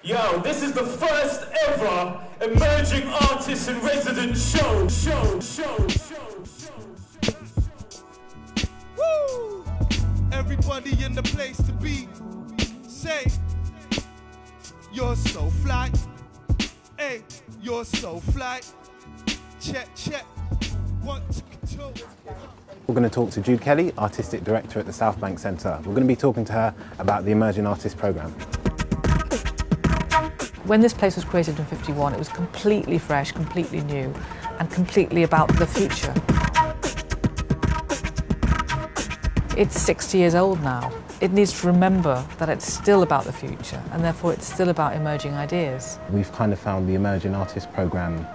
Yo, this is the first ever emerging artist in resident show. Woo! Everybody in the place to be. Say, you're so fly. Hey, you're so fly. Check. 1, 2, 2. We're going to talk to Jude Kelly, Artistic Director at the Southbank Centre. We're going to be talking to her about the Emerging Artist Programme. When this place was created in '51, it was completely fresh, completely new, and completely about the future. It's 60 years old now. It needs to remember that it's still about the future, and therefore it's still about emerging ideas. We've kind of found the Emerging Artist Programme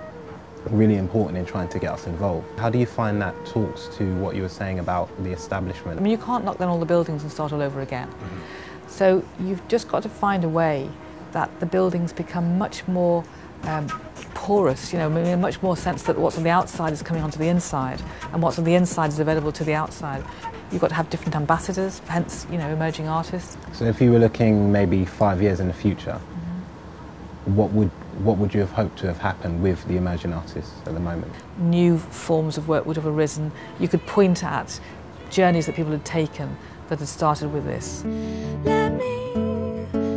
really important in trying to get us involved. How do you find that talks to what you were saying about the establishment? I mean, you can't knock down all the buildings and start all over again. So you've just got to find a way that the buildings become much more porous, you know, in a much more sense that what's on the outside is coming onto the inside, and what's on the inside is available to the outside. You've got to have different ambassadors, hence, you know, emerging artists. So if you were looking maybe 5 years in the future, what would you have hoped to have happened with the emerging artists at the moment? New forms of work would have arisen. You could point at journeys that people had taken that had started with this. Let me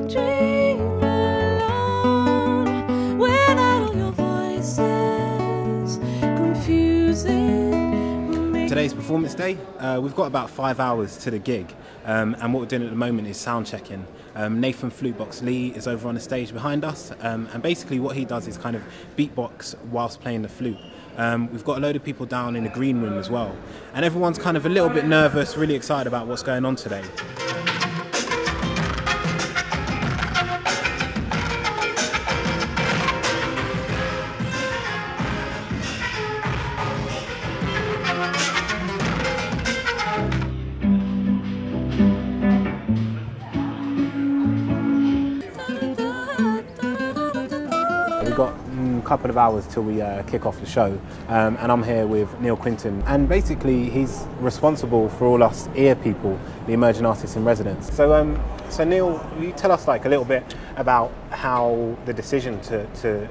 dream alone without all your voices confusing me. Today's performance day. We've got about 5 hours to the gig, and what we're doing at the moment is sound checking. Nathan Flutebox Lee is over on the stage behind us, and basically what he does is kind of beatbox whilst playing the flute. We've got a load of people down in the green room as well, and everyone's kind of a little bit nervous, really excited about what's going on today. We've got a couple of hours till we kick off the show, and I'm here with Neil Quinton, and basically he's responsible for all us ear people, the emerging artists in residence. So Neil, will you tell us like a little bit about how the decision to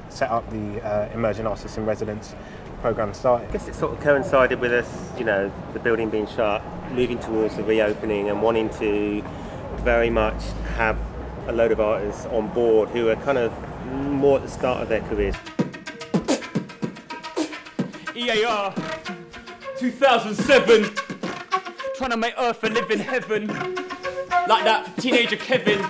set up the emerging artists in residence programme started? I guess it sort of coincided with us, you know, the building being shut, moving towards the reopening and wanting to very much have a load of artists on board who are kind of more at the start of their careers. EAR 2007, trying to make Earth a living heaven. Like that teenager Kevin,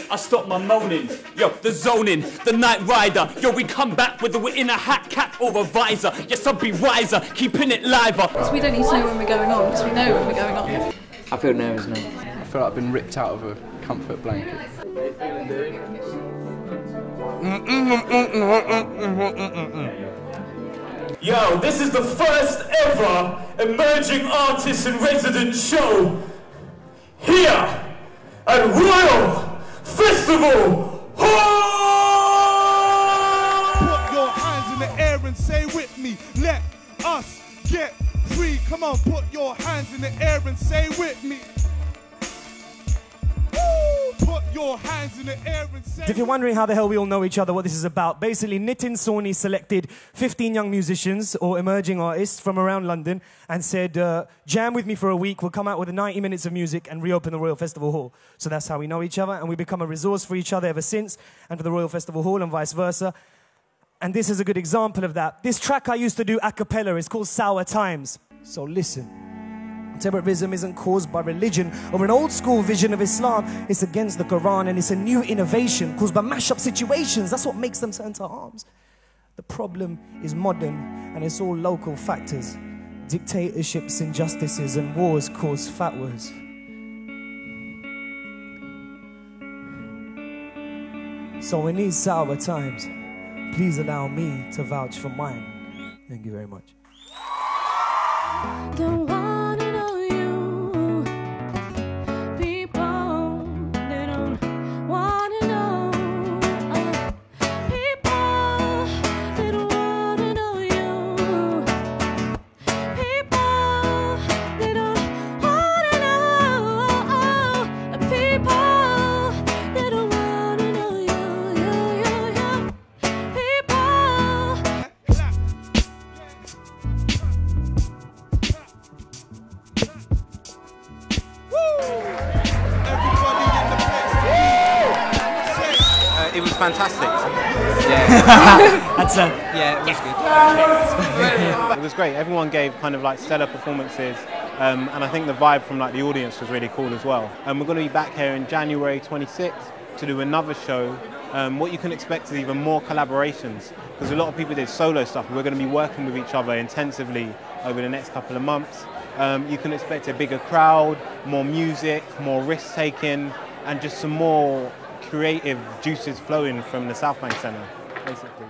I stopped my moaning. Yo, the zoning, the night rider. Yo, we come back whether we're in a hat, cap or a visor. Yes, I'll be wiser, keeping it liver. Because we don't need to know when we're going on, because we know when we're going on. I feel nervous now. I feel like I've been ripped out of a comfort blanket. Yo, this is the first ever emerging artist in resident show here at Royal Festival Hall! Put your hands in the air and say with me, let us get free. Come on, put your hands in the air and say with me. Put your hands in the air and say. If you're wondering how the hell we all know each other, what this is about, basically Nitin Sawhney selected 15 young musicians or emerging artists from around London and said, jam with me for a week, we'll come out with 90 minutes of music and reopen the Royal Festival Hall. So that's how we know each other, and we become a resource for each other ever since, and for the Royal Festival Hall and vice versa. And this is a good example of that. This track I used to do a cappella is called Sour Times. So listen. Terrorism isn't caused by religion or an old school vision of Islam. It's against the Quran, and it's a new innovation caused by mash-up situations. That's what makes them turn to arms. The problem is modern, and it's all local factors. Dictatorships, injustices, and wars cause fatwas. So in these sour times, please allow me to vouch for mine. Thank you very much. Don't wanna know you. People, they don't wanna know. People, they don't wanna know you. People, they don't wanna know. People, they don't wanna know you. fantastic. Yeah. That's Yeah, it was good. It was great. Everyone gave kind of like stellar performances, and I think the vibe from like the audience was really cool as well. And we're going to be back here in January 26th to do another show. What you can expect is even more collaborations, because a lot of people did solo stuff. We're going to be working with each other intensively over the next couple of months. You can expect a bigger crowd, more music, more risk taking, and just some more creative juices flowing from the Southbank Centre, basically.